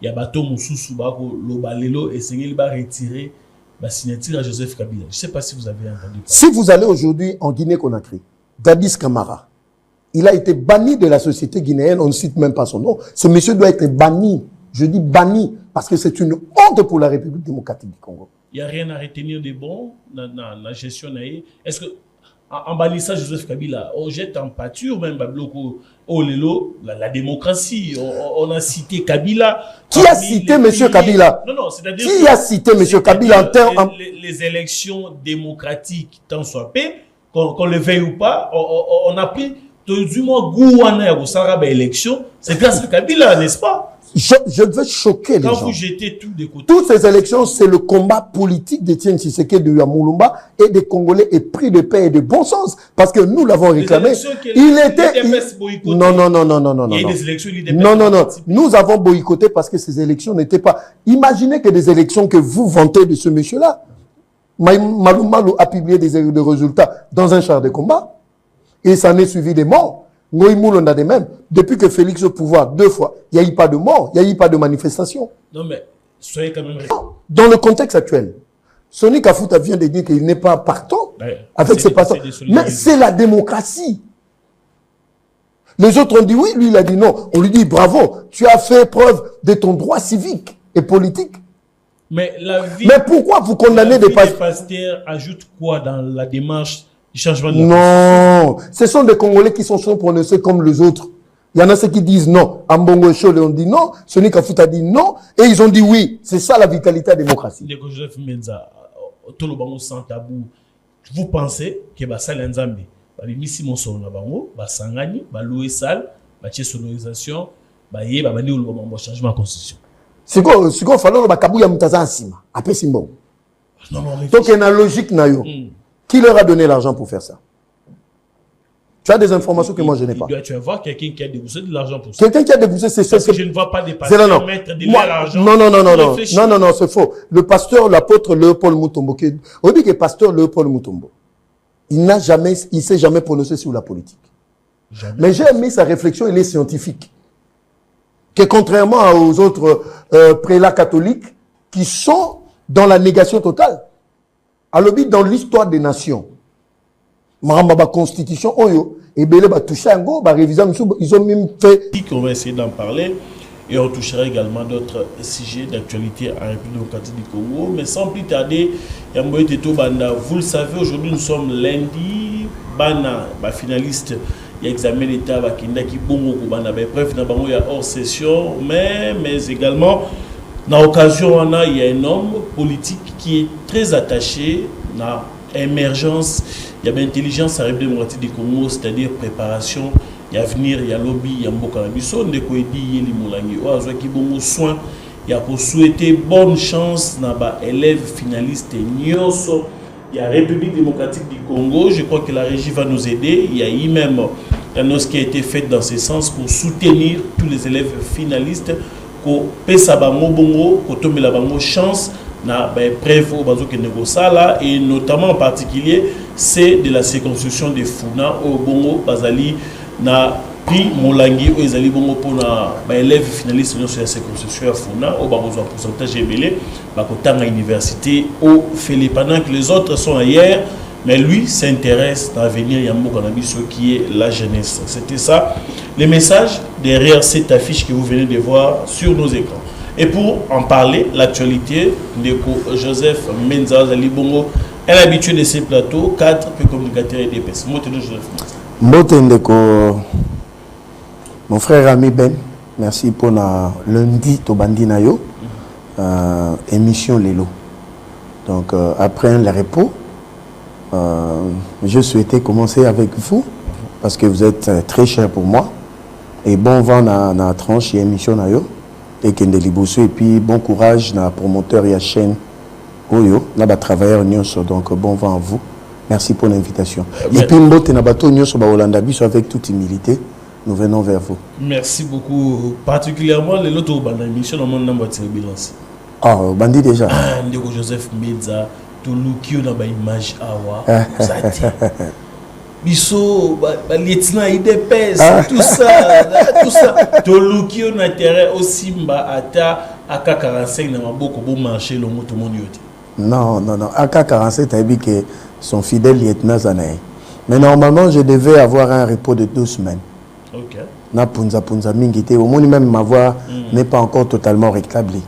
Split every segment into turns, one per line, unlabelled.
il y a bateau Moussou Bako, Lobalelo et Sengeli va retirer la signature à Joseph Kabila. Je ne sais pas si vous avez entendu.
Si vous allez aujourd'hui en Guinée-Conakry, Dadis Camara, il a été banni de la société guinéenne, on ne cite même pas son nom. Ce monsieur doit être banni. Je dis banni parce que c'est une honte pour la République démocratique du Congo.
Il n'y a rien à retenir de bon dans la gestion. Est-ce que en bannissant Joseph Kabila, on jette en pâture même la démocratie. On a cité Kabila.
Qui a cité M. Kabila?
Non, c'est-à-dire
qui a cité M. Kabila en termes...
Les élections démocratiques, tant soit paix, qu'on le veuille ou pas, on a pris du moins goût à l'élection. C'est grâce à Kabila, n'est-ce pas?
Je veux choquer les gens.
Quand vous jetez tout de côté.
Toutes ces élections, c'est le combat politique d'Étienne Tshisekedi de Yamoulumba et des Congolais épris de paix et de bon sens. Parce que nous l'avons réclamé. Il était... Non.
Il y a des élections,
non. Nous avons boycotté parce que ces élections n'étaient pas... Imaginez que des élections que vous vantez de ce monsieur-là. Malou Malou a publié des résultats dans un char de combat. Et ça en est suivi des morts. Ngoïmoul, on a des mêmes. Depuis que Félix au pouvoir, 2 fois, il n'y a eu pas de mort, il n'y a eu pas de manifestation.
Non, mais soyez quand même...
Dans le contexte actuel, Soni Kafouta vient de dire qu'il n'est pas partant avec ses partants. Mais c'est la démocratie. Les autres ont dit oui, lui il a dit non. On lui dit bravo, tu as fait preuve de ton droit civique et politique.
Mais
pourquoi vous condamnez des
pasteurs ajoute quoi dans la démarche du changement de la
Non, ce sont des Congolais qui sont prononcés comme les autres. Il y en a ceux qui disent non. Ambongo Chole on dit non. Soni Kafouta dit non. Et ils ont dit oui. C'est ça la vitalité de la démocratie.
Joseph Menza, sans tabou, vous pensez que Basal Nzambi, Missi Monson Nabango, Basangani, Baloué Sal, Baché sonorisation, Baye, Babani ou le changement de constitution. C'est quoi
il faut que Kabouya Mutaza Asima. Après Simbo.
Donc
il y a une logique. Qui leur a donné l'argent pour faire ça? Tu as des informations que moi je n'ai pas.
Tu vas voir quelqu'un qui a déboursé de l'argent pour ça.
Quelqu'un qui a déboursé, c'est
ça. Je ne vois pas des pasteurs mettre de l'argent.
Non, c'est faux. Le pasteur, l'apôtre Léopold Mutombo, on dit que le pasteur Léopold Mutombo, il ne s'est jamais prononcé sur la politique. Jamais. Mais j'ai aimé sa réflexion, elle est scientifique. Que contrairement aux autres prélats catholiques qui sont dans la négation totale. Alors, dans l'histoire des nations, la constitution, ils ont même fait.
On va essayer d'en parler et on touchera également d'autres sujets d'actualité en République démocratique du Congo. Mais sans plus tarder, vous le savez, aujourd'hui nous sommes lundi. Bana, finaliste, il y a examen d'État, qui bongo, bref, il y a hors session, mais également. Dans l'occasion, il y a un homme politique qui est très attaché à l'émergence, il y a l'intelligence à la République démocratique du Congo, c'est-à-dire préparation, il y a avenir, il y a lobby, il y a Mbokanabiso, il y a des soins, il y a pour souhaiter bonne chance à élèves finalistes il y a la République démocratique du Congo, je crois que la régie va nous aider, il y a eu même une annonce qui a été faite dans ce sens pour soutenir tous les élèves finalistes. Ko pesa bango bongo ko tomela bango chance na bref au bazo ke negosala et notamment en particulier c'est de la circonscription de Funa au bongo bazali na prix Molangi au ezali bongo pour na élèves finalistes sur la circonscription à Funa au bazo pourcentage ébélé ba ko tanga université au Félix pendant que les autres sont ailleurs mais lui s'intéresse à l'avenir Yambo Kanabiso qui est la jeunesse. C'était ça, les messages derrière cette affiche que vous venez de voir sur nos écrans. Et pour en parler, l'actualité de Joseph Menza Zalibongo, un habitué de ces plateaux, 4 communicateurs et DPS.
Motendeko, mon frère ami Ben, merci pour la lundi Tobandi Nayo, émission Lelo. Donc après le repos, je souhaitais commencer avec vous parce que vous êtes très cher pour moi et bon vent dans la tranche et émission et et puis bon courage dans la promoteur et la chaîne Oyo là bas travailleur nyonso donc bon vent à vous, merci pour l'invitation et puis mbote na bato nyonso ba Holanda biso avec toute humilité nous venons vers vous.
Merci beaucoup, particulièrement les autres dans l'émission dans mon number de bilance.
Ah bandi déjà
Ndeko Joseph Menza Tulu qui a une image awa Bisso, lieutenant IDPS, tout ça. Toluki on intérêt aussi ata AK-45 n'a beaucoup beau marché le tout le monde.
Non. AK-47 a dit que son fidèle lieutenant Zanaï. Mais normalement, je devais avoir un repos de 2 semaines.
Ok.
Na punza mingité. Au moins, même ma voix n'est pas encore totalement rétablie.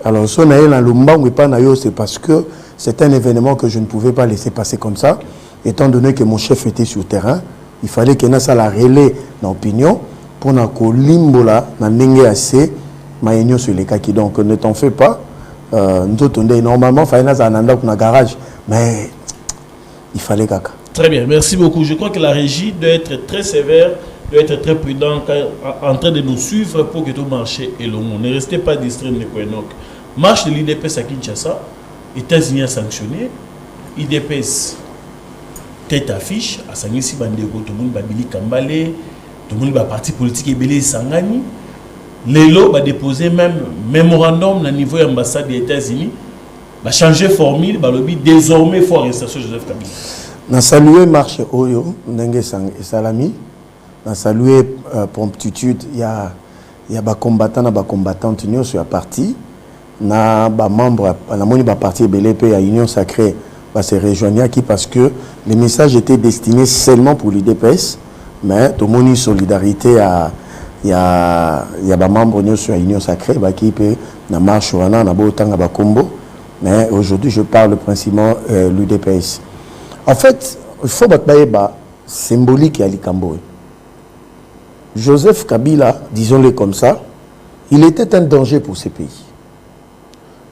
Alors, si on a eu la lumba ou pas, c'est parce que c'est un événement que je ne pouvais pas laisser passer comme ça. Étant donné que mon chef était sur le terrain, il fallait que ça la relais l'opinion pour que limbola na ndenge assez ma union sur les kaki. Donc, ne t'en fais pas. Normalement, il fallait un garage, mais il fallait caca.
Très bien, merci beaucoup. Je crois que la régie doit être très sévère, doit être très prudente en train de nous suivre pour que tout marche et long. Ne restez pas distrait de l'économie. Marche de l'IDPS à Kinshasa, États-Unis a sanctionné, IDPS tête affiche, à Sangisi Bandego, tout le monde va Billy Kambale, tout le monde va parti politique et Billy Sangani. Lelo va déposer même mémorandum au niveau de l'ambassade des États-Unis, va changer de formule, va lobby désormais il faut arrestation Joseph Kabila.
Nous saluons marche Oyo, Ndenge Salami, nous saluons promptitude, il y a des combattants et des combattantes sur la partie, na ba membre la moni ba parti BLP à Union Sacrée va se rejoindre qui parce que les messages étaient destinés seulement pour l'IDPS, mais tout le monde solidarité à il y a ba membre sur Union Sacrée ba qui peut na marche wana na botanga ba combo, mais aujourd'hui je parle principalement l'UDPS. En fait, il faut battre symbolique à l'Ikambo. Joseph Kabila, disons-le comme ça, il était un danger pour ces pays.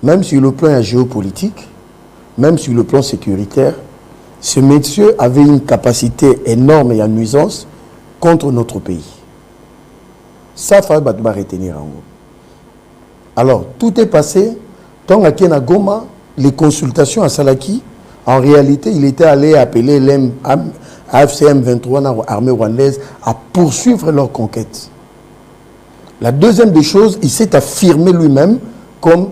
Même sur le plan géopolitique, même sur le plan sécuritaire, ce monsieur avait une capacité énorme et en nuisance contre notre pays. Ça, il faut retenir en gros. Alors, tout est passé. Tant à Kena Goma, les consultations à Salaki, en réalité, il était allé appeler l'AFCM 23, l'armée rwandaise, à poursuivre leur conquête. La deuxième des choses, il s'est affirmé lui-même comme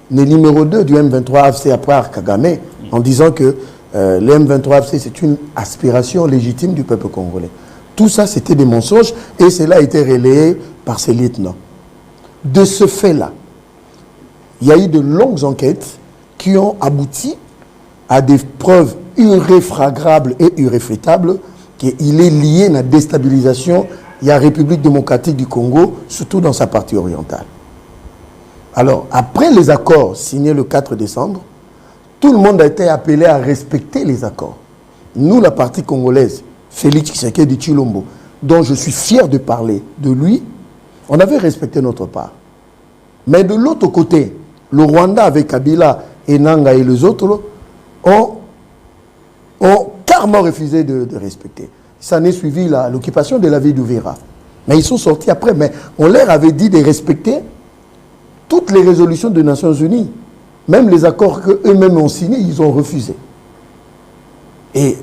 le numéro 2 du M23 AFC après Kagame, en disant que le M23 AFC, c'est une aspiration légitime du peuple congolais. Tout ça, c'était des mensonges et cela a été relayé par ses lieutenants. De ce fait-là, il y a eu de longues enquêtes qui ont abouti à des preuves irréfragables et irréfutables qu'il est lié à la déstabilisation de la République démocratique du Congo, surtout dans sa partie orientale. Alors, après les accords signés le 4 décembre, tout le monde a été appelé à respecter les accords. Nous, la partie congolaise, Félix Tshisekedi Tshilombo, dont je suis fier de parler de lui, on avait respecté notre part. Mais de l'autre côté, le Rwanda avec Kabila et Nanga et les autres ont carrément refusé de respecter. Ça n'est suivi l'occupation de la ville d'Uvira. Mais ils sont sortis après. Mais on leur avait dit de respecter toutes les résolutions des Nations Unies. Même les accords qu'eux-mêmes ont signés, ils ont refusé. Et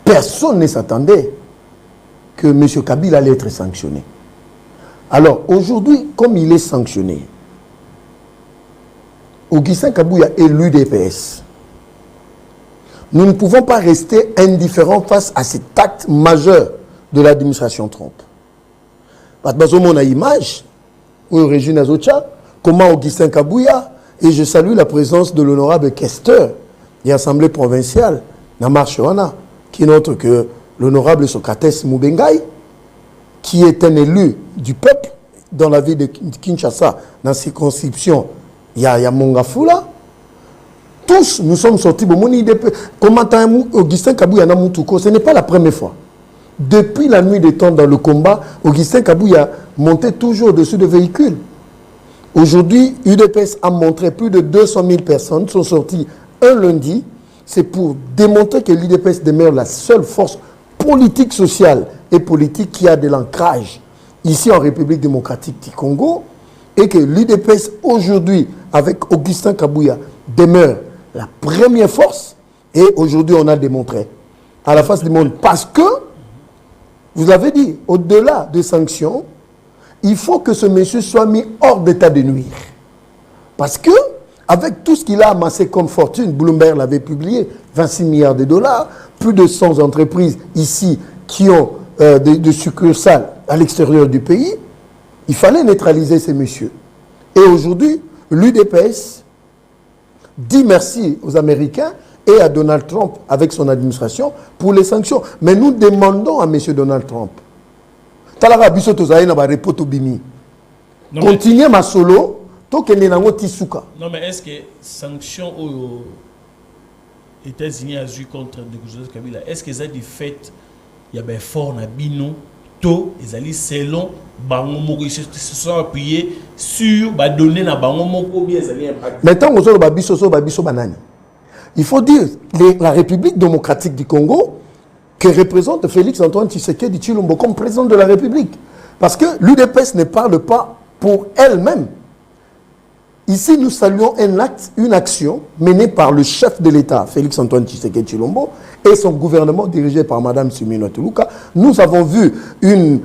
personne ne s'attendait que M. Kabila allait être sanctionné. Alors, aujourd'hui, comme il est sanctionné, Augustin Kabouya est l'UDPS. Nous ne pouvons pas rester indifférents face à cet acte majeur de l'administration Trump. Parce que on a image, au régime Azocha, comment Augustin Kabouya, et je salue la présence de l'honorable Kester, de l'Assemblée provinciale, Namarchewana, qui n'est autre que l'honorable Socrates Moubengaï, qui est un élu du peuple dans la ville de Kinshasa, dans la circonscription, il y a Mongafula. Tous, nous sommes sortis. Comment Augustin Kabouya Namutouko, ce n'est pas la première fois. Depuis la nuit des temps dans le combat, Augustin Kabouya montait toujours au-dessus de véhicules. Aujourd'hui, UDPS a montré plus de 200 000 personnes sont sorties un lundi. C'est pour démontrer que l'UDPS demeure la seule force politique, sociale et politique qui a de l'ancrage ici en République démocratique du Congo et que l'UDPS aujourd'hui, avec Augustin Kabouya, demeure la première force et aujourd'hui on a démontré à la face du monde parce que, vous avez dit, au-delà des sanctions, il faut que ce monsieur soit mis hors d'état de nuire. Parce que, avec tout ce qu'il a amassé comme fortune, Bloomberg l'avait publié, 26 milliards de dollars, plus de 100 entreprises ici qui ont de succursales à l'extérieur du pays, il fallait neutraliser ces messieurs. Et aujourd'hui, l'UDPS dit merci aux Américains et à Donald Trump avec son administration pour les sanctions. Mais nous demandons à M. Donald Trump, continuez ma solo,
non mais est-ce que sanctions aux États-Unis a eu contre Joseph Kabila, est-ce que ça du fait il y a un fort na bino to ils allaient selon bango moko ils se sont appuyés sur ba donner na bango moko bien ça vient impact.
Maintenant babiso banani. Il faut dire la République démocratique du Congo que représente Félix Antoine Tshisekedi Tshilombo comme président de la République. Parce que l'UDPS ne parle pas pour elle-même. Ici, nous saluons une action menée par le chef de l'État, Félix Antoine Tshisekedi Tshilombo, et son gouvernement dirigé par Mme Sumino Tuluka. Nous avons vu une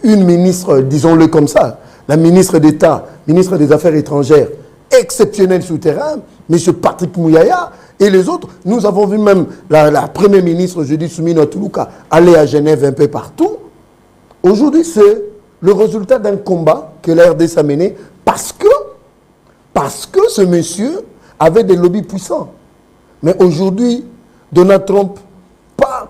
ministre, disons-le comme ça, la ministre d'État, ministre des Affaires étrangères, exceptionnelle souterrain, M. Patrick Mouyaya, et les autres. Nous avons vu même la première ministre, je dis Sumino Tuluka, aller à Genève un peu partout. Aujourd'hui, c'est le résultat d'un combat que la RDC a mené parce que ce monsieur avait des lobbies puissants. Mais aujourd'hui, Donald Trump,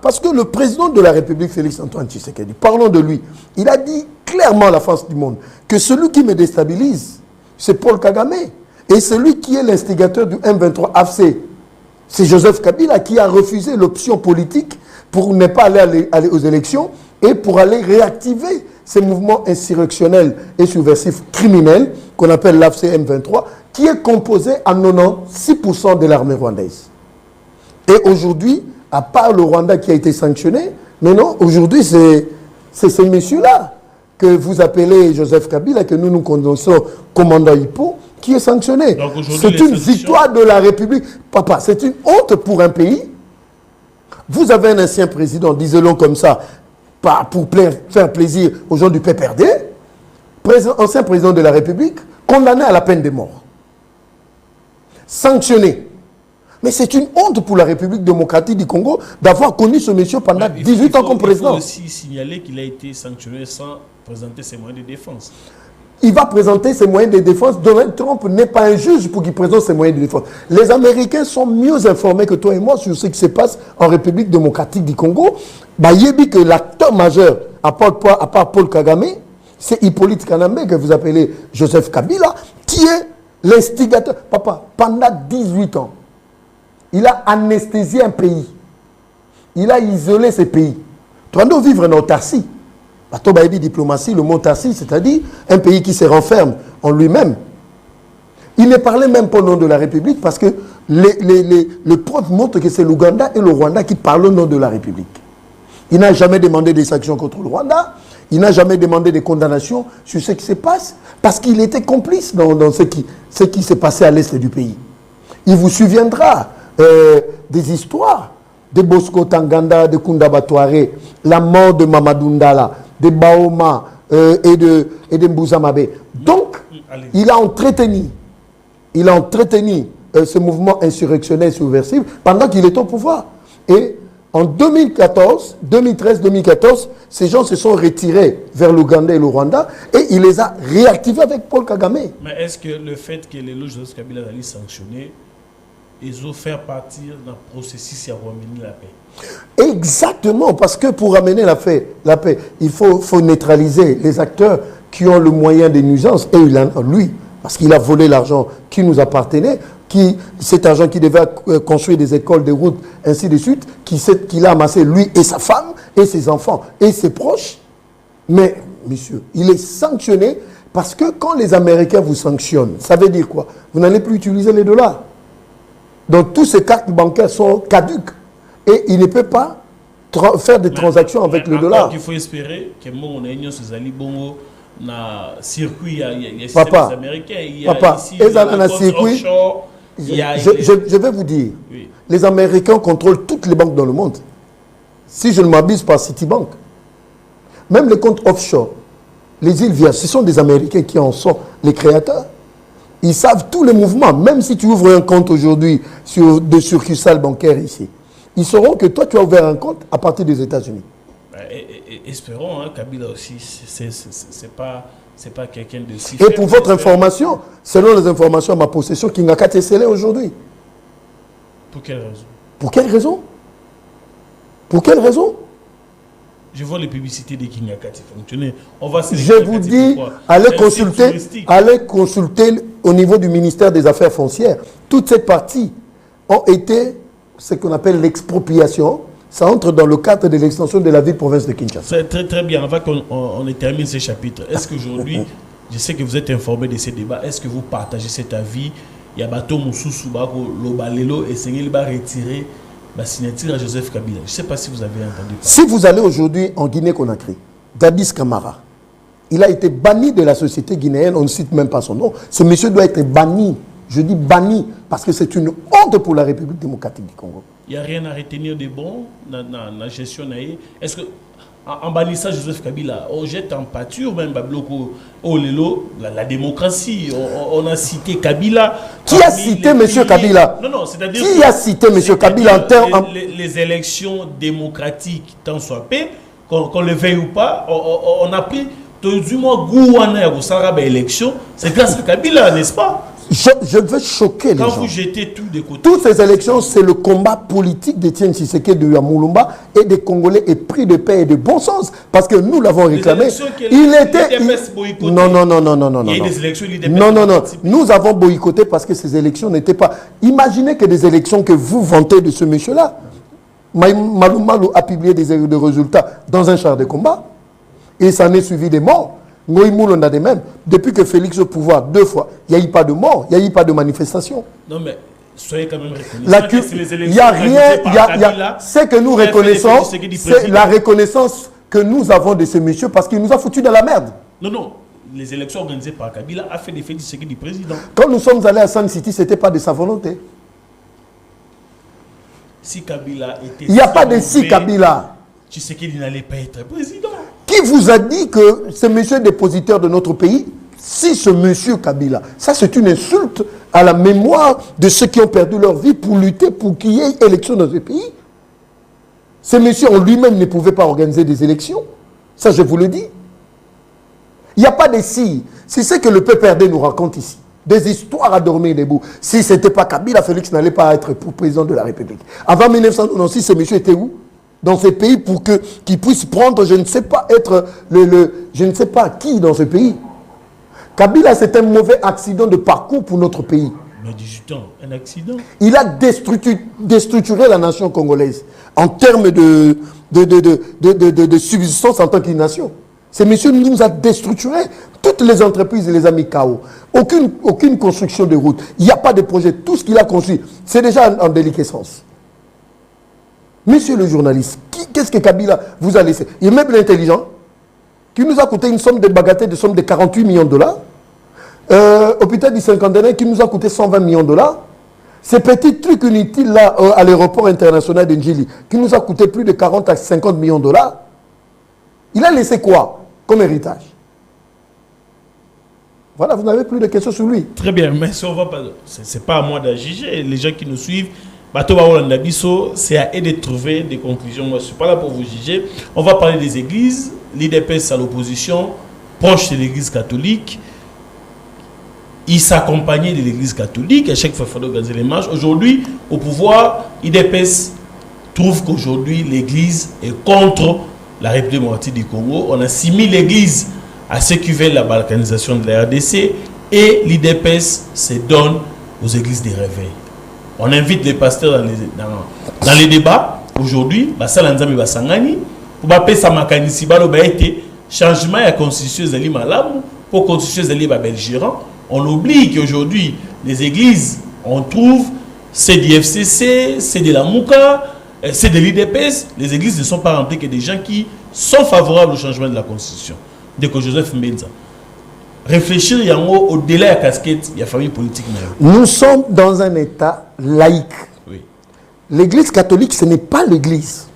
parce que le président de la République, Félix Antoine Tshisekedi, parlons de lui, il a dit clairement à la face du monde que celui qui me déstabilise, c'est Paul Kagame. Et celui qui est l'instigateur du M23 AFC, c'est Joseph Kabila qui a refusé l'option politique pour ne pas aller aux élections et pour aller réactiver ces mouvements insurrectionnels et subversifs criminels qu'on appelle l'AFC M23, qui est composé à 96% de l'armée rwandaise. Et aujourd'hui, à part le Rwanda qui a été sanctionné, mais non, aujourd'hui, c'est ce monsieur-là que vous appelez Joseph Kabila, que nous connaissons commandant Hippo, qui est sanctionné. C'est une victoire de la République. Papa, c'est une honte pour un pays. Vous avez un ancien président, disons-le comme ça, pour faire plaisir aux gens du PPRD, ancien président de la République, condamné à la peine de mort. Sanctionné. Mais c'est une honte pour la République démocratique du Congo d'avoir connu ce monsieur pendant 18 ans comme président.
Il faut aussi signaler qu'il a été sanctionné sans présenter ses moyens de défense.
Il va présenter ses moyens de défense. Donald Trump n'est pas un juge pour qu'il présente ses moyens de défense. Les Américains sont mieux informés que toi et moi sur ce qui se passe en République démocratique du Congo. Yebi que l'acteur majeur, à part Paul Kagame, c'est Hippolyte Kanambe, que vous appelez Joseph Kabila, qui est l'instigateur. Papa, pendant 18 ans, il a anesthésié un pays. Il a isolé ce pays. Tu dois vivre en autarcie. La diplomatie, le mot autarcie, c'est-à-dire un pays qui se renferme en lui-même. Il ne parlait même pas au nom de la République parce que les preuves montrent que c'est l'Ouganda et le Rwanda qui parlent au nom de la République. Il n'a jamais demandé des sanctions contre le Rwanda. Il n'a jamais demandé des condamnations sur ce qui se passe parce qu'il était complice dans ce qui s'est passé à l'est du pays. Il vous souviendra des histoires de Bosco Tanganda, de Kundaba Touaré, la mort de Mamadou Ndala, de Baoma et de Mbouzamabe. Donc, il a entretenu ce mouvement insurrectionnel subversif pendant qu'il est au pouvoir. Et en 2013, 2014, ces gens se sont retirés vers l'Ouganda et le Rwanda et il les a réactivés avec Paul Kagame.
Mais est-ce que le fait que les loges de Kabila allaient sanctionner, ils ont fait partir d'un processus à ramener la paix?
Exactement, parce que pour ramener la paix, il faut neutraliser les acteurs qui ont le moyen des nuisances. Et lui, parce qu'il a volé l'argent qui nous appartenait, cet argent qui devait construire des écoles, des routes, ainsi de suite, qu'il a amassé lui et sa femme, et ses enfants, et ses proches. Mais, monsieur, il est sanctionné parce que quand les Américains vous sanctionnent, ça veut dire quoi? Vous n'allez plus utiliser les dollars. Donc, toutes ces cartes bancaires sont caduques. Et il ne peut pas faire des transactions avec le dollar.
Il faut espérer que mon union se zali bongo na circuit, il y a
Papa,
américains, il y
a ici un circuit. Je vais vous dire, oui. Les Américains contrôlent toutes les banques dans le monde. Si je ne m'abuse par Citibank, même les comptes offshore, les îles Vierges, ce sont des Américains qui en sont les créateurs. Ils savent tous les mouvements. Même si tu ouvres un compte aujourd'hui sur de succursales bancaires ici, ils sauront que toi, tu as ouvert un compte à partir des États-Unis.
Espérons, hein, Kabila aussi, c'est pas quelqu'un de si...
Et pour votre information, selon les informations à ma possession, Kingakati est scellé aujourd'hui.
Pour quelle raison?
Pour quelle raison? Pour quelle raison?
Je vois les publicités de Kingakati fonctionner. On va
Je vous dis, allez consulter au niveau du ministère des Affaires foncières. Toute cette partie ont été ce qu'on appelle l'expropriation. Ça entre dans le cadre de l'extension de la ville-province de Kinshasa.
C'est très très bien. Avant qu'on termine ce chapitre, est-ce qu'aujourd'hui, je sais que vous êtes informé de ces débats, est-ce que vous partagez cet avis? Il y a Bato Moussoussou, Lobalelo et Sengel va retirer la signature à Joseph Kabila. Je ne sais pas si vous avez entendu parler.
Si vous allez aujourd'hui en Guinée-Conakry, Dadis Camara, il a été banni de la société guinéenne, on ne cite même pas son nom. Ce monsieur doit être banni. Je dis banni parce que c'est une honte pour la République démocratique du Congo.
Il n'y a rien à retenir de bon dans la gestion. Est-ce que en bannissant Joseph Kabila, on jette en pâture même la démocratie? On a cité Kabila.
Qui a cité M. Kabila?
Non, c'est-à-dire
qui a cité M. Kabila en termes...
Les élections démocratiques, tant soit paix, qu'on le veuille ou pas, on a pris du moins goût à l'élection. C'est grâce à Kabila, n'est-ce pas?
Je veux choquer les gens.
Quand vous jetez tout de côté.
Toutes ces élections, c'est le combat politique d'Étienne Tshisekedi de Yamoulumba et des Congolais épris de paix et de bon sens. Parce que nous l'avons réclamé. Il était... Non.
Il y a eu des élections,
non. Nous avons boycotté parce que ces élections n'étaient pas... Imaginez que des élections que vous vantez de ce monsieur-là. Malou Malou a publié des résultats dans un char de combat. Et ça en est suivi des morts. On a des mêmes. Depuis que Félix est au pouvoir 2 fois, il n'y a eu pas de mort, il n'y a eu pas de manifestation.
Non mais soyez quand même reconnaissants.
Il n'y a rien. C'est que nous reconnaissons, c'est la reconnaissance que nous avons de ce monsieur parce qu'il nous a foutu dans la merde.
Non. Les élections organisées par Kabila a fait des faits du président.
Quand nous sommes allés à Sun City, ce n'était pas de sa volonté.
Si Kabila était...
Il n'y a pas de si Kabila.
Tshisekedi n'allait pas être président.
Qui vous a dit que ce monsieur est dépositeur de notre pays? Si ce monsieur Kabila, ça c'est une insulte à la mémoire de ceux qui ont perdu leur vie pour lutter pour qu'il y ait élection dans ce pays. Ce monsieur en lui-même ne pouvait pas organiser des élections. Ça je vous le dis. Il n'y a pas de si. C'est ce que le PPRD nous raconte ici. Des histoires à dormir debout. Si ce n'était pas Kabila, Félix n'allait pas être président de la République. Avant 1996, ce monsieur était où? Dans ce pays pour qu'il puisse prendre, je ne sais pas, être je ne sais pas qui dans ce pays. Kabila, c'est un mauvais accident de parcours pour notre pays.
Mais 18 ans, un accident.
Il a déstructuré la nation congolaise en termes de subsistance en tant que nation. Ce monsieur nous a déstructuré. Toutes les entreprises, les a mis KO. Aucune construction de route. Il n'y a pas de projet. Tout ce qu'il a construit, c'est déjà en déliquescence. Monsieur le journaliste, qu'est-ce que Kabila vous a laissé? Il est même intelligent, qui nous a coûté une somme de bagatelle, de somme de 48 millions de dollars. Hôpital du Cinquantenaire qui nous a coûté 120 millions de dollars. Ces petits trucs inutiles là à l'aéroport international d'Ndjili qui nous a coûté plus de 40 à 50 millions de dollars. Il a laissé quoi comme héritage? Voilà, vous n'avez plus de questions sur lui.
Très bien, mais si on va pas, c'est pas à moi de juger. Les gens qui nous suivent, c'est à eux de trouver des conclusions. Moi, je ne suis pas là pour vous juger. On va parler des églises. L'IDPS à l'opposition, proche de l'église catholique. Il s'accompagnait de l'église catholique. À chaque fois, il fallait organiser les marches. Aujourd'hui, au pouvoir, l'IDPS trouve qu'aujourd'hui, l'église est contre la République démocratique du Congo. On a assimile l'église à ce qui veut la balkanisation de la RDC. Et l'IDPS se donne aux églises des réveils. On invite les pasteurs dans les débats. Aujourd'hui, pour changement de la constitution pour constitution de belgérant. On oublie qu'aujourd'hui, les églises, on trouve, c'est du FCC, c'est de la Mouka, c'est de l'IDPS. Les églises ne sont pas remplies que des gens qui sont favorables au changement de la constitution. Dès que Joseph Mbenza. Réfléchir au-delà de la casquette, il y a famille politique.
Nous sommes dans un état laïque.
Oui.
L'église catholique, ce n'est pas l'église.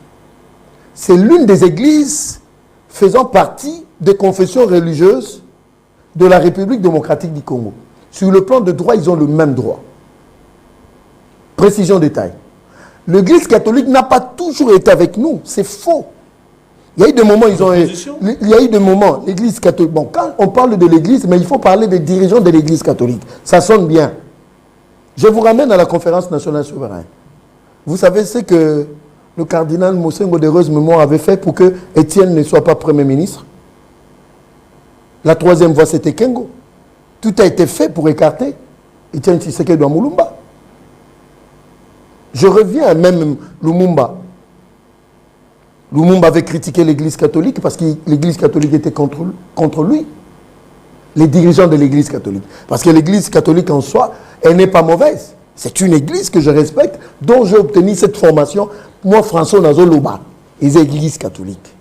C'est l'une des églises faisant partie des confessions religieuses de la République démocratique du Congo. Sur le plan de droit, ils ont le même droit. Précision détail. L'Église catholique n'a pas toujours été avec nous. C'est faux. Il y a eu des moments, il y a eu des moments, l'Église catholique. Bon, quand on parle de l'Église, mais il faut parler des dirigeants de l'Église catholique. Ça sonne bien. Je vous ramène à la conférence nationale souveraine. Vous savez ce que le cardinal Mosengo d'heureuse mémoire avait fait pour que Étienne ne soit pas Premier ministre? La troisième voie, c'était Kengo. Tout a été fait pour écarter Étienne Tshisekedi de Moulumba. Je reviens à même Lumumba. Lumumba avait critiqué l'Église catholique parce que l'Église catholique était contre lui. Les dirigeants de l'Église catholique. Parce que l'Église catholique en soi, elle n'est pas mauvaise. C'est une église que je respecte, dont j'ai obtenu cette formation. Moi, François Nazoloba, les églises catholiques.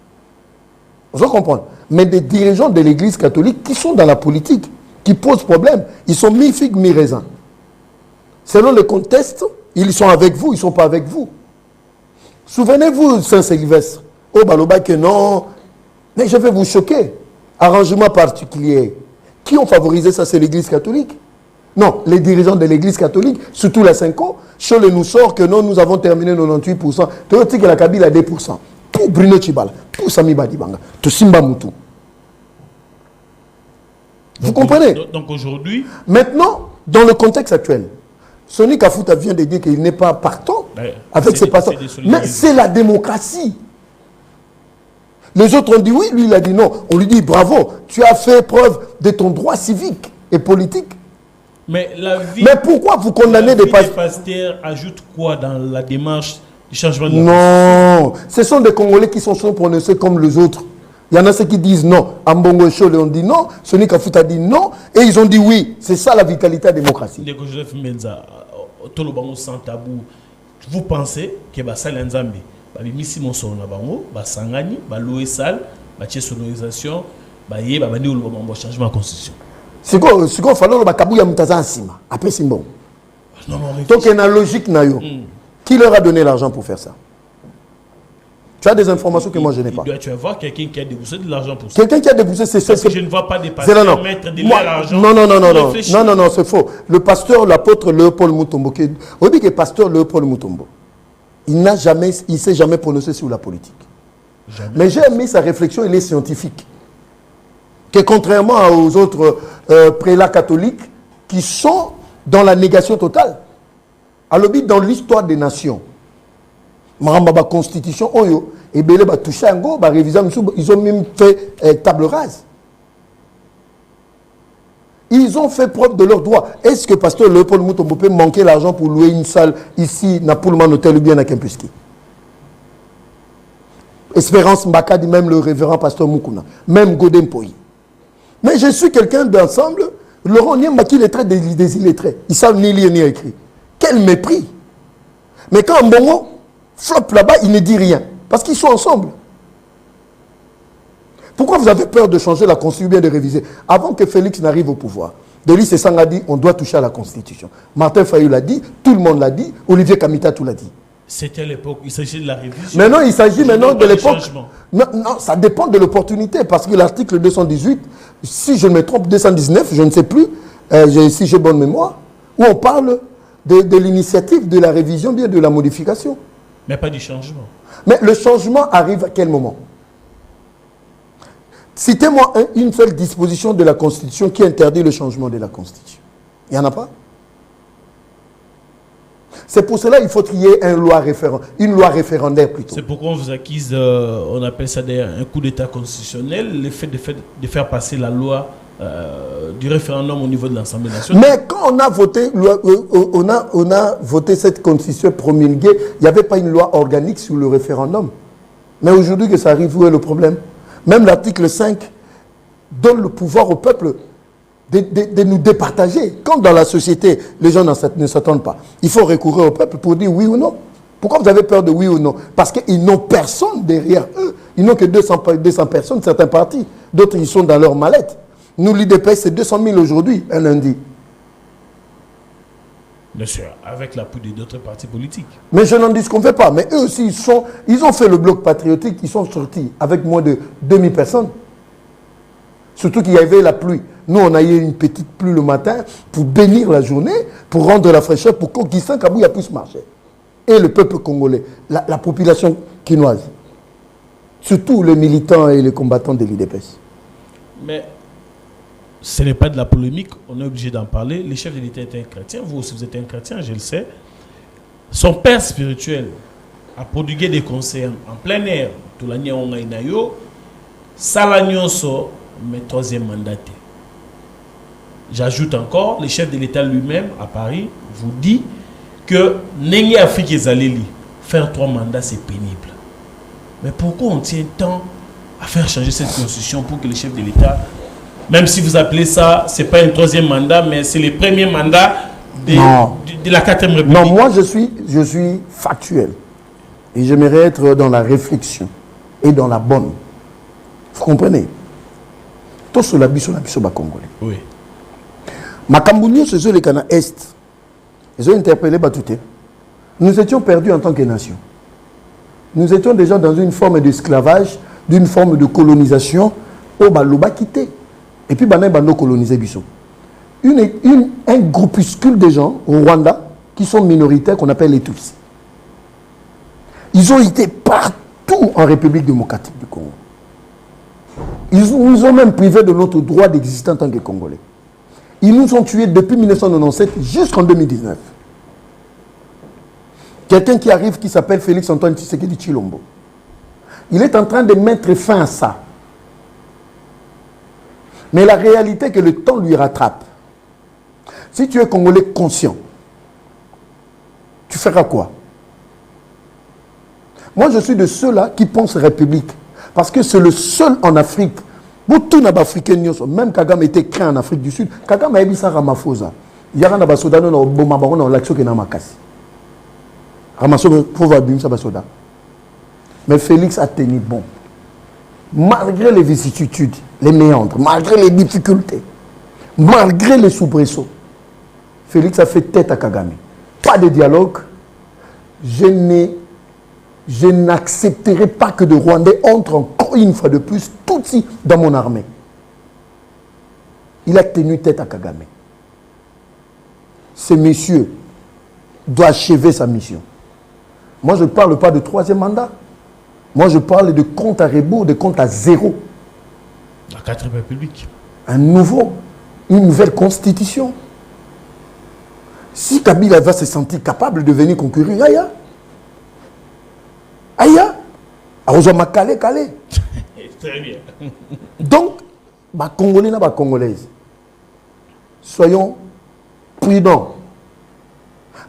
Vous comprenez? Mais des dirigeants de l'église catholique qui sont dans la politique, qui posent problème, ils sont mi-figue, mi-raisin. Selon le contexte, ils sont avec vous, ils ne sont pas avec vous. Souvenez-vous, Saint-Sylvestre. Oh, Baloba, que non. Mais je vais vous choquer. Arrangement particulier. Qui ont favorisé ça? C'est l'église catholique. Non, les dirigeants de l'église catholique, surtout la 5 ans, Cholle nous sort que non, nous avons terminé 98%. Tu dis que la Kabyle a 2%. Tout Bruno Chibala, tout Sami Badibanga, tout Simba Moutou. Vous comprenez?
Donc aujourd'hui...
Maintenant, dans le contexte actuel, Sonny Kafouta vient de dire qu'il n'est pas partant avec ses passants. Mais c'est la démocratie. Les autres ont dit oui, lui il a dit non. On lui dit bravo, tu as fait preuve de ton droit civique et politique.
Mais
pourquoi vous condamnez des
pasteurs ajoute quoi dans la démarche du changement de la
Non, ce sont des Congolais qui sont prononcés comme les autres. Il y en a ceux qui disent non. Ambongo Chole on dit non, Sonny Kafouta dit non, et ils ont dit oui. C'est ça la vitalité de la démocratie.
Joseph Menza, Tolobango sans tabou, vous pensez que Basal Nzambi, Babimisi Monson Nabango, Basangani, Baloué Sal, Baché sonorisation, Baye, Babani ou le changement de la constitution. C'est quoi
il faut que Kabouya Moutaza Ansima. Après, c'est bon. Donc, il y a une logique. Qui leur a donné l'argent pour faire ça? Tu as des informations que moi, je n'ai pas.
Tu vas voir quelqu'un qui a déboursé de l'argent pour ça.
Quelqu'un qui a déboursé, c'est ça.
Je ne vois pas des pasteurs mettre de l'argent.
Non, c'est faux. Le pasteur, l'apôtre Léopold Mutombo, on dit que le pasteur Léopold Mutombo, il ne s'est jamais prononcé sur la politique. Jamais. Mais j'ai aimé sa réflexion, elle est scientifique. Que contrairement aux autres prélats catholiques qui sont dans la négation totale. Alors, dans l'histoire des nations, la constitution, ils ont même fait table rase. Ils ont fait preuve de leurs droits. Est-ce que pasteur Léopold Mutombo peut manquer l'argent pour louer une salle ici, na Pullman Hotel ou bien à Kempuski? Espérance Mbaka dit même le révérend pasteur Mukuna, même Godem Poyi. Mais je suis quelqu'un d'ensemble. Laurent Niambaki est très des illettrés. Ils savent ni lire ni écrire. Quel mépris! Mais quand Mbongo flop là-bas, il ne dit rien. Parce qu'ils sont ensemble. Pourquoi vous avez peur de changer la Constitution, bien de réviser? Avant que Félix n'arrive au pouvoir, Delis Sessang a dit on doit toucher à la Constitution. Martin Fayou l'a dit, tout le monde l'a dit, Olivier Kamita tout l'a dit.
C'était à l'époque, il s'agit de la révision.
Maintenant, il s'agit maintenant de l'époque. Non, ça dépend de l'opportunité, parce que l'article 218, si je me trompe, 219, je ne sais plus, si j'ai bonne mémoire, où on parle de l'initiative de la révision, bien de la modification.
Mais pas du changement.
Mais le changement arrive à quel moment? Citez-moi une seule disposition de la Constitution qui interdit le changement de la Constitution. Il n'y en a pas? C'est pour cela qu'il faut qu'il y ait une loi référendaire plutôt.
C'est pourquoi on vous accuse, on appelle ça un coup d'état constitutionnel, le fait de faire passer la loi du référendum au niveau de l'Assemblée nationale.
Mais quand on a voté, on a voté cette constitution promulguée, il n'y avait pas une loi organique sur le référendum. Mais aujourd'hui que ça arrive, où est le problème? Même l'article 5 donne le pouvoir au peuple de nous départager. Quand dans la société, les gens ne s'attendent pas, il faut recourir au peuple pour dire oui ou non. Pourquoi vous avez peur de oui ou non? Parce qu'ils n'ont personne derrière eux. Ils n'ont que 200 personnes, certains partis. D'autres, ils sont dans leur mallette. Nous, l'IDPS, c'est 200 000 aujourd'hui, un lundi.
Bien sûr, avec l'appui d'autres partis politiques.
Mais je n'en dis ce qu'on ne fait pas. Mais eux aussi, ils ont fait le bloc patriotique, ils sont sortis avec moins de 2000 personnes. Surtout qu'il y avait la pluie. Nous, on a eu une petite pluie le matin pour bénir la journée, pour rendre la fraîcheur, pour qu'Augustin Kabouya puisse marcher. Et le peuple congolais, la population quinoise. Surtout les militants et les combattants de l'IDPS.
Mais ce n'est pas de la polémique, on est obligé d'en parler. Le chef de l'État est un chrétien, vous aussi vous êtes un chrétien, je le sais. Son père spirituel a prodigué des conseils en plein air. Toulania Ongainayo, Salanyoso, mais troisième mandaté. J'ajoute encore, le chef de l'État lui-même à Paris vous dit que Nengi Afrique Zaleli, faire 3 mandats c'est pénible. Mais pourquoi on tient tant à faire changer cette constitution pour que le chef de l'État, même si vous appelez ça, c'est pas un 3e mandat, mais c'est le premier mandat de la 4e République?
Non, moi je suis factuel. Et j'aimerais être dans la réflexion et dans la bonne. Vous comprenez? Tout sur la biso congolais.
Oui.
Makambounio, c'est ceux les Cana Est. Ils ont interpellé Batouté. Nous étions perdus en tant que nation. Nous étions déjà dans une forme d'esclavage, d'une forme de colonisation, au Baloba quitté. Et puis, Bano colonisé Bissot. Un groupuscule de gens au Rwanda qui sont minoritaires, qu'on appelle les Tutsis. Ils ont été partout en République démocratique du Congo. Ils nous ont même privé de notre droit d'exister en tant que Congolais. Ils nous ont tués depuis 1997 jusqu'en 2019. Quelqu'un qui arrive qui s'appelle Félix Antoine Tshisekedi Tshilombo. Il est en train de mettre fin à ça. Mais la réalité est que le temps lui rattrape. Si tu es Congolais conscient, tu feras quoi? Moi, je suis de ceux-là qui pensent République. Parce que c'est le seul en Afrique. Même Kagame était créé en Afrique du Sud. Kagame a dit ça Ramaphosa. Il y a un soda dans le l'action qui est dans ma casse. Ramaphosa pour ça soda. Mais Félix a tenu bon. Malgré les vicissitudes, les méandres, malgré les difficultés, malgré les soubresauts, Félix a fait tête à Kagame. Pas de dialogue. Je n'accepterai pas que de Rwandais entrent encore une fois de plus tout ici dans mon armée. Il a tenu tête à Kagame. Ce monsieur doit achever sa mission. Moi, je ne parle pas de 3e mandat. Moi, je parle de compte à rebours, de compte à zéro.
La 4e République.
Une nouvelle constitution. Si Kabila va se sentir capable de venir concourir, Aïe, calé.
Très bien.
Donc, ma Congolais na ma Congolaise, soyons prudents.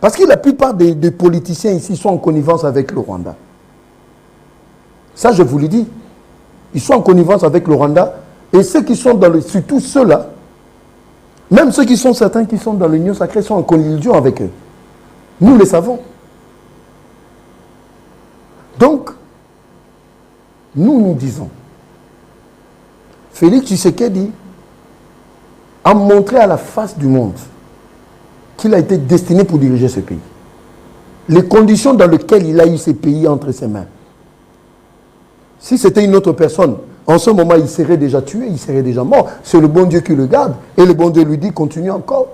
Parce que la plupart des politiciens ici sont en connivence avec le Rwanda. Ça, je vous le dis. Ils sont en connivence avec le Rwanda. Et ceux qui sont surtout ceux-là, même ceux qui sont certains qui sont dans l'Union sacrée, sont en collision avec eux. Nous le savons. Donc, nous disons, Félix Tshisekedi a montré à la face du monde qu'il a été destiné pour diriger ce pays. Les conditions dans lesquelles il a eu ce pays entre ses mains. Si c'était une autre personne, en ce moment, il serait déjà tué, il serait déjà mort. C'est le bon Dieu qui le garde. Et le bon Dieu lui dit, continue encore.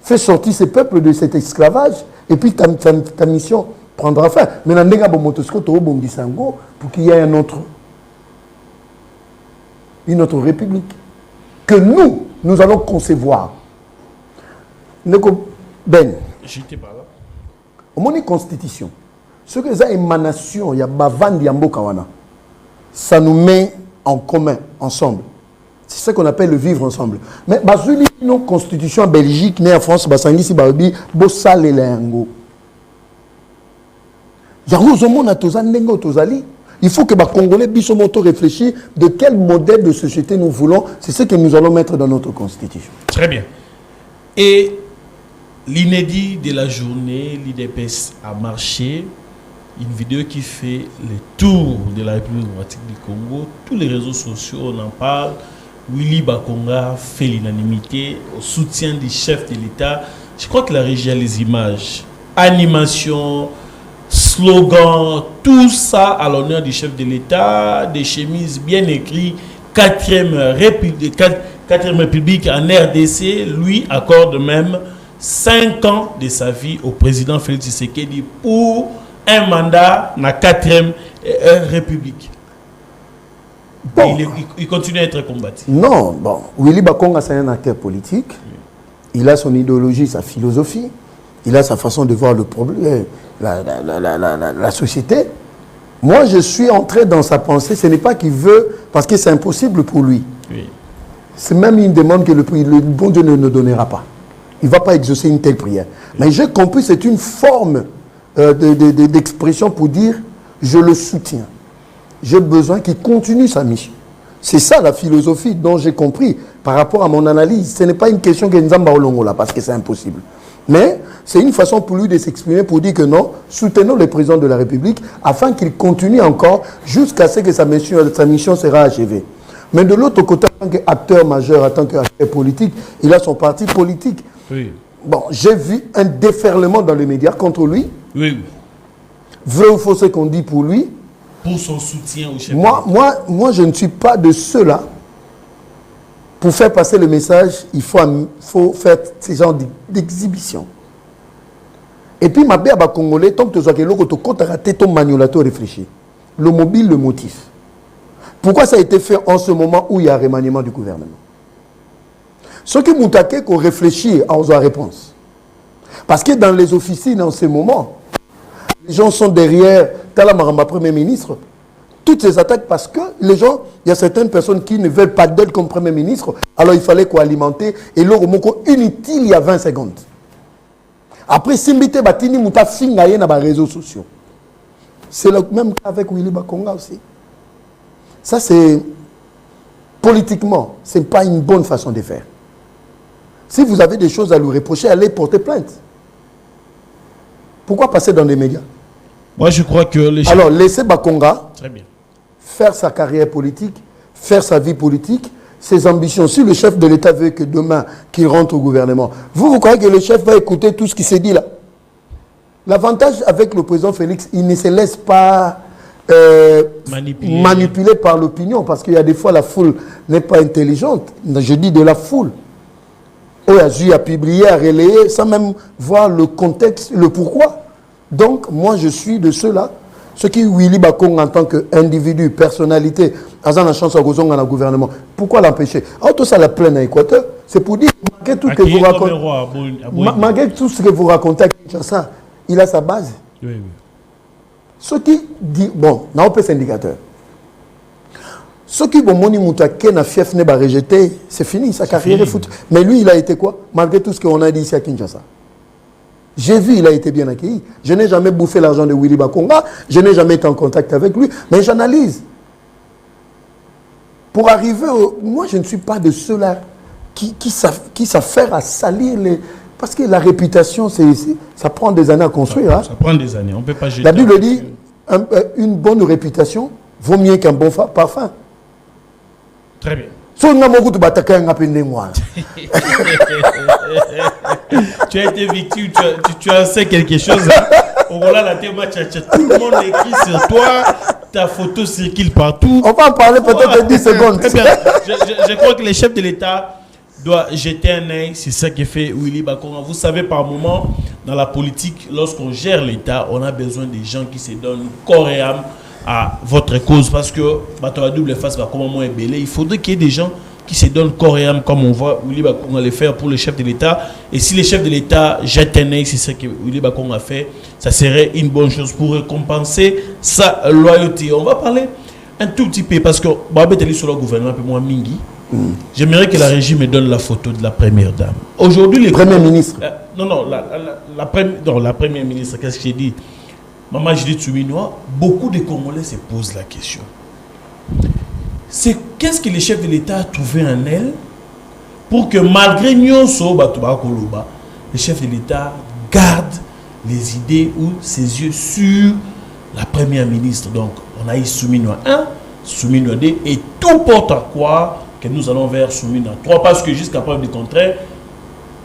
Fais sortir ces peuples de cet esclavage. Et puis ta mission prendra fin. Maintenant, pour qu'il y ait une autre république que nous allons concevoir. Ben,
j'étais pas là.
Au une constitution, ce que ça émanation, il y a Bavandi Yambokawana, ça nous met en commun, ensemble. C'est ce qu'on appelle le vivre ensemble. Mais basuli nos constitutions en Belgique, mais en France, basangi si babi bossal et lengo. Il faut que les Congolais puissent réfléchir de quel modèle de société nous voulons. C'est ce que nous allons mettre dans notre constitution.
Très bien. Et l'inédit de la journée, l'IDPS a marché. Une vidéo qui fait le tour de la République démocratique du Congo. Tous les réseaux sociaux, on en parle. Willy Bakonga fait l'unanimité au soutien du chef de l'État. Je crois que la régie a les images. Animation, slogan, tout ça à l'honneur du chef de l'État, des chemises bien écrites, 4e République, 4e République en RDC, lui accorde même 5 ans de sa vie au président Félix Tshisekedi pour un mandat dans la 4e République. Bon. Il continue à être combattu.
Non, bon, Willy Bakonga, c'est un acteur politique. Il a son idéologie, sa philosophie. Il a sa façon de voir le problème, la société. Moi, je suis entré dans sa pensée. Ce n'est pas qu'il veut, parce que c'est impossible pour lui. Oui. C'est même une demande que le bon Dieu ne donnera pas. Il ne va pas exaucer une telle prière. Oui. Mais j'ai compris, c'est une forme d'expression pour dire je le soutiens. J'ai besoin qu'il continue sa mission. C'est ça la philosophie dont j'ai compris par rapport à mon analyse. Ce n'est pas une question que Nzamba Olongola parce que c'est impossible. Mais c'est une façon pour lui de s'exprimer pour dire que non, soutenons le président de la République afin qu'il continue encore jusqu'à ce que sa mission sera achevée. Mais de l'autre côté, en tant qu'acteur majeur, en tant qu'acteur politique, il a son parti politique. Oui. Bon, j'ai vu un déferlement dans les médias contre lui. Oui. Vrai ou faux ce qu'on dit pour lui.
Pour son soutien au chef.
Moi, je ne suis pas de ceux-là. Pour faire passer le message, il faut faire ce genre d'exhibition. Et puis, ma belle Congolais, tant que tu as raté ton manuel, tu réfléchis. Le mobile, le motif. Pourquoi ça a été fait en ce moment où il y a un remaniement du gouvernement? Ce qui m'ont attaqué, qu'on réfléchit à la réponse. Parce que dans les officines, en ce moment, les gens sont derrière Talamaramba, Premier ministre. Toutes ces attaques parce que les gens, il y a certaines personnes qui ne veulent pas d'elle comme Premier ministre. Alors il fallait quoi alimenter et l'eau inutile il y a 20 secondes. Après, Simbite Batini Mouta Fingaye dans les réseaux sociaux. C'est le même cas avec Willy Bakonga aussi. Ça, c'est politiquement, ce n'est pas une bonne façon de faire. Si vous avez des choses à lui reprocher, allez porter plainte. Pourquoi passer dans les médias?
Moi, je crois que les...
Alors, laissez Bakonga
très bien.
Faire sa carrière politique, faire sa vie politique, ses ambitions. Si le chef de l'État veut que demain, qu'il rentre au gouvernement, vous croyez que le chef va écouter tout ce qui s'est dit là? L'avantage avec le président Félix, il ne se laisse pas manipuler par l'opinion, parce qu'il y a des fois la foule n'est pas intelligente. Je dis de la foule. Il a publié, a relayé, sans même voir le contexte, le pourquoi. Donc, moi, je suis de ceux-là. Ceux qui, Willy Bakonga, en tant qu'individu, personnalité, a la chance à gouverner dans le gouvernement. Pourquoi l'empêcher? Tout ça, la plaine à Équateur, c'est pour dire, malgré tout, malgré tout ce que vous racontez à Kinshasa, il a sa base. Oui, oui. Ceux qui disent, bon, on a un indicateur. Ceux qui vont moni moutaké na fief ne ba rejeté, c'est fini, sa carrière est foutue. Mais lui, il a été quoi? Malgré tout ce qu'on a dit ici à Kinshasa. J'ai vu, il a été bien accueilli. Je n'ai jamais bouffé l'argent de Willy Bakonga, je n'ai jamais été en contact avec lui, mais j'analyse. Pour arriver moi, je ne suis pas de ceux-là qui s'affairent à salir les... Parce que la réputation, ça prend des années à construire.
Ça prend des années, on ne peut pas jeter.
La Bible dit, une bonne réputation vaut mieux qu'un bon parfum.
Très bien.
Tu
as été victime, tu en sais quelque chose. Tout le monde écrit sur toi, ta photo circule partout.
On va en parler peut-être 10 secondes.
Très bien. Je crois que les chefs de l'État doivent jeter un œil. C'est ça que fait Willy Bakonga. Vous savez, par moment, dans la politique, lorsqu'on gère l'État, on a besoin des gens qui se donnent corps et âme à votre cause, parce que la double face va comment est belé. Il faudrait qu'il y ait des gens qui se donnent corps et âme comme on voit Willy Bakonga le faire pour les chefs de l'État. Et si les chefs de l'État jettent un œil, c'est ce que Willy Bakonga a fait, ça serait une bonne chose pour récompenser sa loyauté. On va parler un tout petit peu, parce que sur le gouvernement, un peu moins mingi. J'aimerais que la régie me donne la photo de la première dame. Aujourd'hui, les
première ministre.
La première ministre, qu'est-ce que j'ai dit? Maman Judith Souminois, beaucoup de Congolais se posent la question. C'est qu'est-ce que les chefs de l'État a trouvé en elle pour que malgré Nyonso, les chefs de l'État gardent les idées ou ses yeux sur la première ministre. Donc, on a eu Souminois 1, Souminois 2, et tout porte à croire que nous allons vers Souminois 3, parce que jusqu'à preuve du contraire,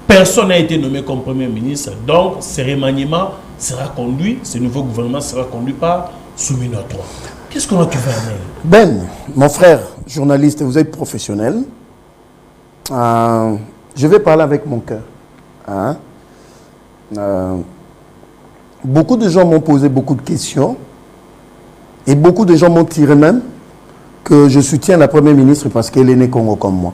personne n'a été nommé comme premier ministre. Donc, ce remaniement sera conduit, ce nouveau gouvernement sera conduit par Souminois 3. Qu'est-ce qu'on a trouvé en elle?
Ben, mon frère, journaliste, vous êtes professionnel. Je vais parler avec mon cœur. Hein? Beaucoup de gens m'ont posé beaucoup de questions et beaucoup de gens m'ont tiré même que je soutiens la Première ministre parce qu'elle est née Congo comme moi.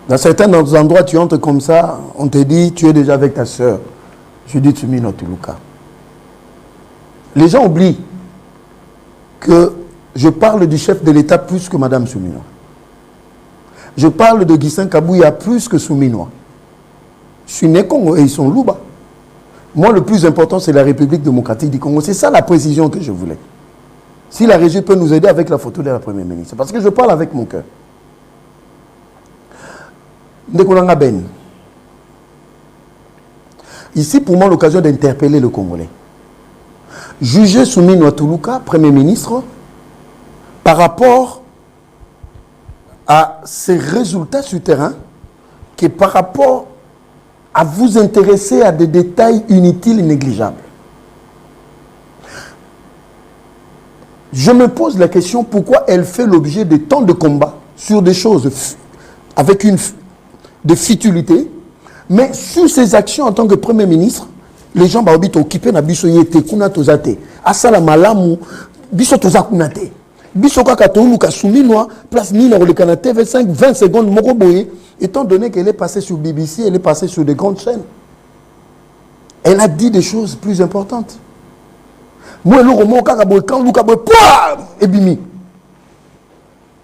Dans certains endroits, tu entres comme ça, on te dit tu es déjà avec ta soeur. Je dis Tsumino Tuluka. Les gens oublient que je parle du chef de l'État plus que Madame Souminois. Je parle de Guissin Kabouya plus que Souminois. Je suis né Congo et ils sont Louba. Moi, le plus important, c'est la République démocratique du Congo. C'est ça la précision que je voulais. Si la régie peut nous aider avec la photo de la Première ministre. Parce que je parle avec mon cœur. Ndekolanga Ben. Ici, pour moi, l'occasion d'interpeller le Congolais. Juger Souminois Tuluka, Premier ministre, par rapport à ses résultats sur terrain, que par rapport à vous intéresser à des détails inutiles et négligeables. Je me pose la question pourquoi elle fait l'objet de tant de combats sur des choses avec de futilité, mais sur ses actions en tant que Premier ministre, les gens sont occupés na biso yete kuna tozate asala malamu biso tozakunate biso kaka toluka Souminois place ni na koleka na TV5 20 secondes moko boye étant donné qu'elle est passée sur BBC, elle est passée sur des grandes chaînes. Elle a dit des choses plus importantes. Moi le roman kaka boye quand luka boye ebimi.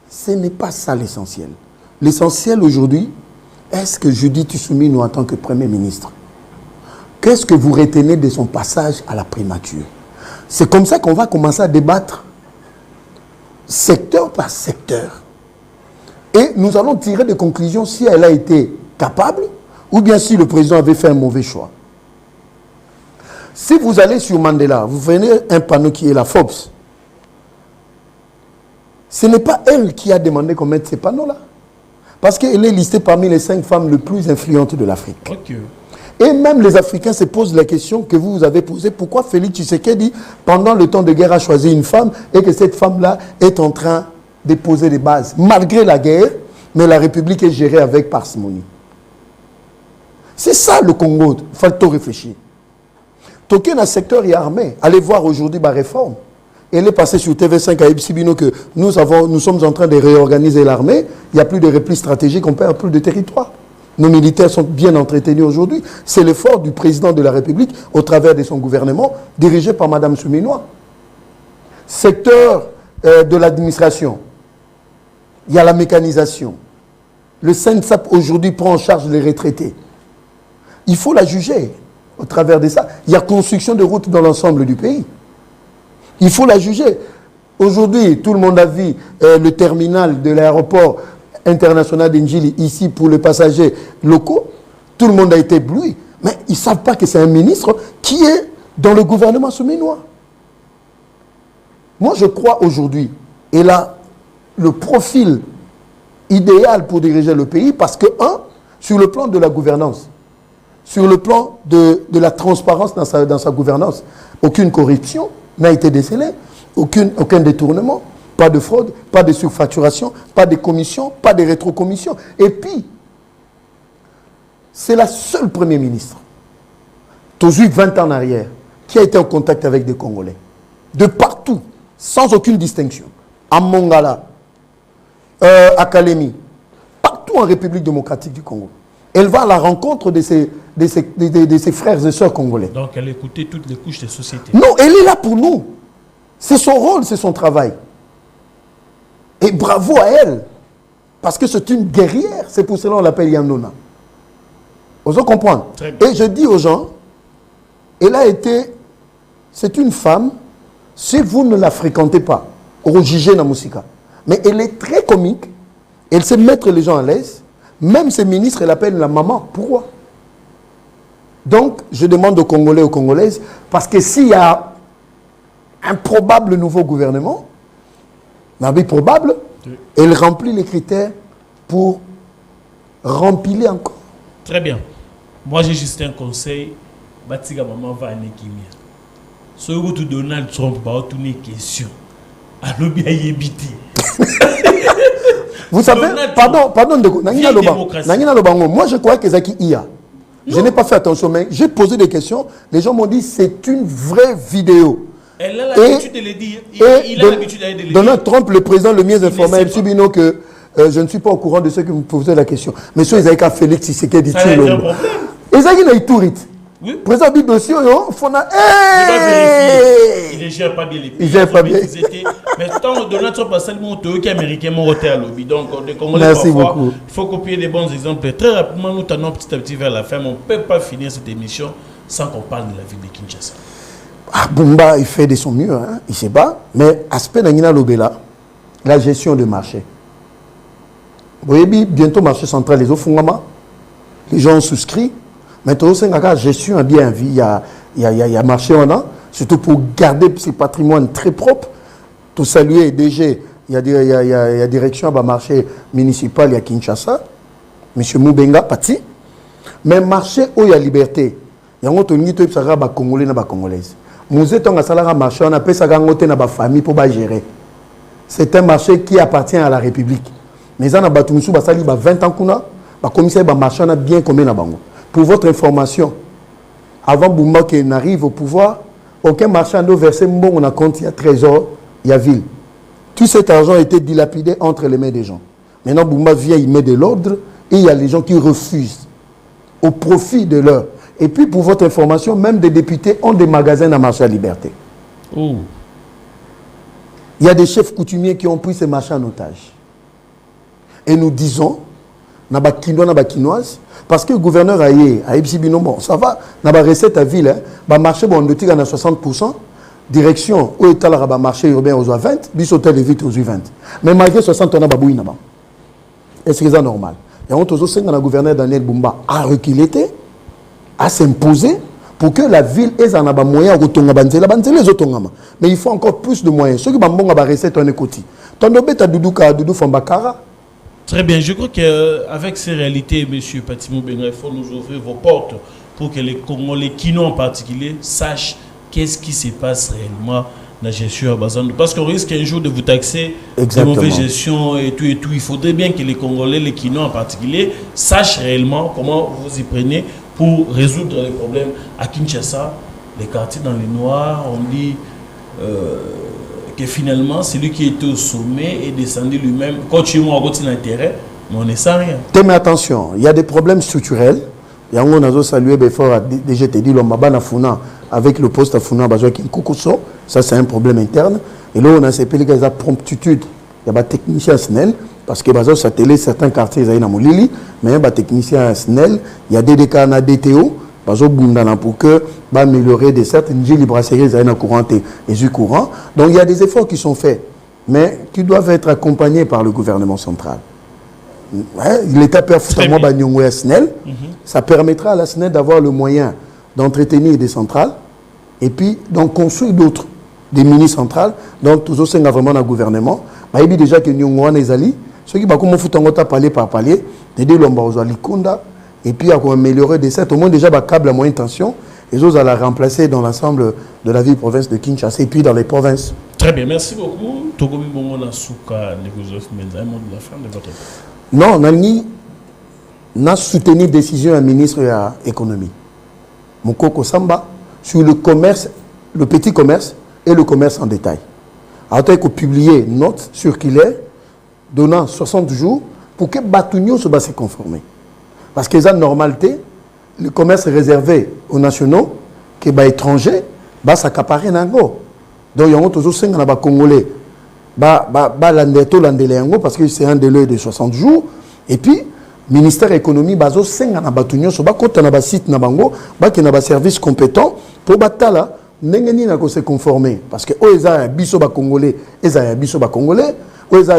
Ce n'est pas ça l'essentiel. L'essentiel aujourd'hui, est-ce que Judith Souminois en tant que Premier ministre, qu'est-ce que vous retenez de son passage à la primature? C'est comme ça qu'on va commencer à débattre secteur par secteur. Et nous allons tirer des conclusions si elle a été capable ou bien si le président avait fait un mauvais choix. Si vous allez sur Mandela, vous prenez un panneau qui est la Forbes. Ce n'est pas elle qui a demandé qu'on mette ces panneaux-là. Parce qu'elle est listée parmi les 5 femmes les plus influentes de l'Afrique. Okay. Et même les Africains se posent la question que vous avez posée. Pourquoi Félix Tshisekedi, pendant le temps de guerre, a choisi une femme et que cette femme-là est en train de poser des bases, malgré la guerre, mais la République est gérée avec parcimonie. C'est ça le Congo. Il faut tout réfléchir. Toké dans le secteur armé, allez voir aujourd'hui ma réforme. Elle est passée sur TV5 à Ibsibino que nous sommes en train de réorganiser l'armée. Il n'y a plus de repli stratégique, on perd plus de territoire. Nos militaires sont bien entretenus aujourd'hui. C'est l'effort du président de la République au travers de son gouvernement, dirigé par Mme Souminois. Secteur de l'administration, il y a la mécanisation. Le SENSAP aujourd'hui prend en charge les retraités. Il faut la juger au travers de ça. Il y a construction de routes dans l'ensemble du pays. Il faut la juger. Aujourd'hui, tout le monde a vu le terminal de l'aéroport international d'Indjili ici pour les passagers locaux. Tout le monde a été ébloui. Mais ils ne savent pas que c'est un ministre qui est dans le gouvernement souminois. Moi, je crois aujourd'hui, elle a le profil idéal pour diriger le pays parce que, sur le plan de la gouvernance, sur le plan de la transparence dans sa gouvernance, aucune corruption n'a été décelée, aucun détournement, pas de fraude, pas de surfacturation, pas de commission, pas de rétrocommission. Et puis, c'est la seule Premier ministre, toujours 20 ans en arrière, qui a été en contact avec des Congolais. De partout, sans aucune distinction. À Mongala, à Kalemi, partout en République démocratique du Congo. Elle va à la rencontre de ses frères et sœurs congolais.
Donc elle écoutait toutes les couches de la société.
Non, elle est là pour nous. C'est son rôle, c'est son travail. Et bravo à elle. Parce que c'est une guerrière. C'est pour cela qu'on l'appelle Yandona. Vous comprenez? Et je dis aux gens, elle a été... C'est une femme, si vous ne la fréquentez pas, Orojigé Namusika, mais elle est très comique, elle sait mettre les gens à l'aise. Même ses ministres, elle appelle la maman. Pourquoi? Donc, je demande aux Congolais et aux Congolaises, parce que s'il y a un probable nouveau gouvernement, probable, elle remplit les critères pour remplir encore.
Très bien. Moi, j'ai juste un conseil. Batiga maman va en équimia. Ce que Donald Trump va tourner question. Alors bien y éviter.
Vous savez, pardon, moi je crois que Zaki IA. Je n'ai pas fait attention, mais j'ai posé des questions. Les gens m'ont dit c'est une vraie vidéo.
Elle a l'habitude de le dire. Il a l'habitude de le dire.
Donald Trump, le président le mieux informé, M. Bino, que je ne suis pas au courant de ce que vous posez la question. Monsieur Isaïka Félix Tshisekedi Tshilombo. Isaïki n'a eu tout rite. Oui. Président du dossier,
il ne gère pas bien les pays.
Il gère pas bien.
Mais tant Donald Trump a seulement qui américain mon à lobby. Donc,
merci beaucoup.
Il faut copier des bons exemples. Très rapidement, nous tendons petit à petit vers la fin. Mais on ne peut pas finir cette émission sans qu'on parle de la ville de Kinshasa.
Ah, Bumba, il fait de son mieux, hein. Il se bat. Mais aspect d'Anina Lobela, la gestion de marché. Vous voyez, bientôt marché central, les Ofungama, les gens ont souscrit. Maintenant, c'est la gestion bien vie. Il y a marché en an, surtout pour garder ce patrimoine très propre. Tout saluer DG, il y a direction à marché municipal, il y a Kinshasa, M. Moubenga, Pati. Mais marché où il y a liberté, il y a un autre qui est Congolais et Congolaises. Nous sommes à marché, on appelle ça une famille pour gérer. C'est un marché qui appartient à la République. Mais on a 20 ans qu'on a, le commissaire a marché, on a bien combien de Pour votre information, avant Boumba qui n'arrive au pouvoir, aucun marchand n'a versé on a compte, il y a trésor, il y a ville. Tout cet argent a été dilapidé entre les mains des gens. Maintenant, Boumba vient, il met de l'ordre et il y a les gens qui refusent au profit de leur. Et puis, pour votre information, même des députés ont des magasins à marché à liberté.
Oh.
Il y a des chefs coutumiers qui ont pris ces marchés en otage. Et nous disons, parce que le gouverneur a dit, bon, ça va, dans la recette à ville, le marché bon, on a 60%, direction, où est le marché urbain aux 20, bis hôtel vite aux 20. Mais malgré 60, on a babouille. Est-ce que c'est normal? Et on a aussi le gouverneur Daniel Bumba a reculé, a s'imposer pour que la ville ait un moyen de mais il faut encore plus de moyens. Ceux qui ont la recette, on est côté. Doudou Fambakara.
Très bien, je crois qu'avec ces réalités, M. Patimou Benga, il faut nous ouvrir vos portes pour que les Congolais, Kino en particulier, sachent qu'est-ce qui se passe réellement dans la gestion à Bazan. Parce qu'on risque un jour de vous taxer de mauvaise gestion et tout et tout. Il faudrait bien que les Congolais, les Kino en particulier, sachent réellement comment vous y prenez pour résoudre les problèmes. À Kinshasa, les quartiers dans les noirs, on dit... que finalement, celui qui était au sommet est descendu lui-même. Continuons à continuer l'intérêt, mais on ne sait rien.
Mais attention, il y a des problèmes structurels. Il y a un salué Befort, déjà dit l'Ombaba Funa avec le poste à Funa Koukoso. Ça, c'est un problème interne. Et là, on a ces pays qui ont promptitude. Il y a des techniciens SNEL, parce que ça télé certains quartiers, ils ont Molili, mais il y a des techniciens SNEL, il y a des DK, DTO. Pour que améliorer des certaines brasseries courantes et courant. Donc il y a des efforts qui sont faits, mais qui doivent être accompagnés par le gouvernement central. L'État performant SNEL, ça permettra à la SNEL d'avoir le moyen d'entretenir des centrales et puis d'en construire d'autres, des mini-centrales. Donc tout ça, c'est vraiment un gouvernement. Il y a déjà que nous avons des alliés, ceux qui vont palier par palier, des lombos à et puis à améliorer des sets, au moins déjà câble à moyenne tension, et autres à la remplacer dans l'ensemble de la ville-province de Kinshasa et puis dans les provinces.
Très bien, merci beaucoup. Togomi Bongo Nasuka, Negozov Menza, un mot de la fin de votre...
Non, on a soutenu la décision du ministre de l'économie, Mokoko Samba, sur le commerce, le petit commerce et le commerce en détail. Alors, il a publié une note circulaire donnant 60 jours pour que Batounio se conformer. Parce que la normalité, le commerce est réservé aux nationaux, que les étrangers, s'accaparer nango. Donc, il y a toujours 5 Congolais, parce que c'est un délai de 60 jours. Et puis, le ministère de l'économie, 5 Batunyo, site Nabango, qui a un service compétent pour batala, n'engeni na se conformer. Parce que, Congolais, Congolais,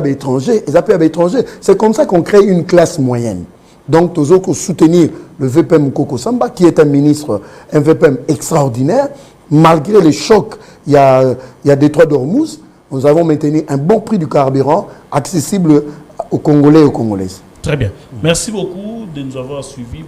étrangers, étrangers. C'est comme ça qu'on crée une classe moyenne. Donc, toujours pour soutenir le VPM Koko Samba, qui est un VPM extraordinaire. Malgré les chocs, il y a Détroit d'Ormuz, nous avons maintenu un bon prix du carburant accessible aux Congolais et aux Congolaises.
Très bien. Merci beaucoup de nous avoir suivis.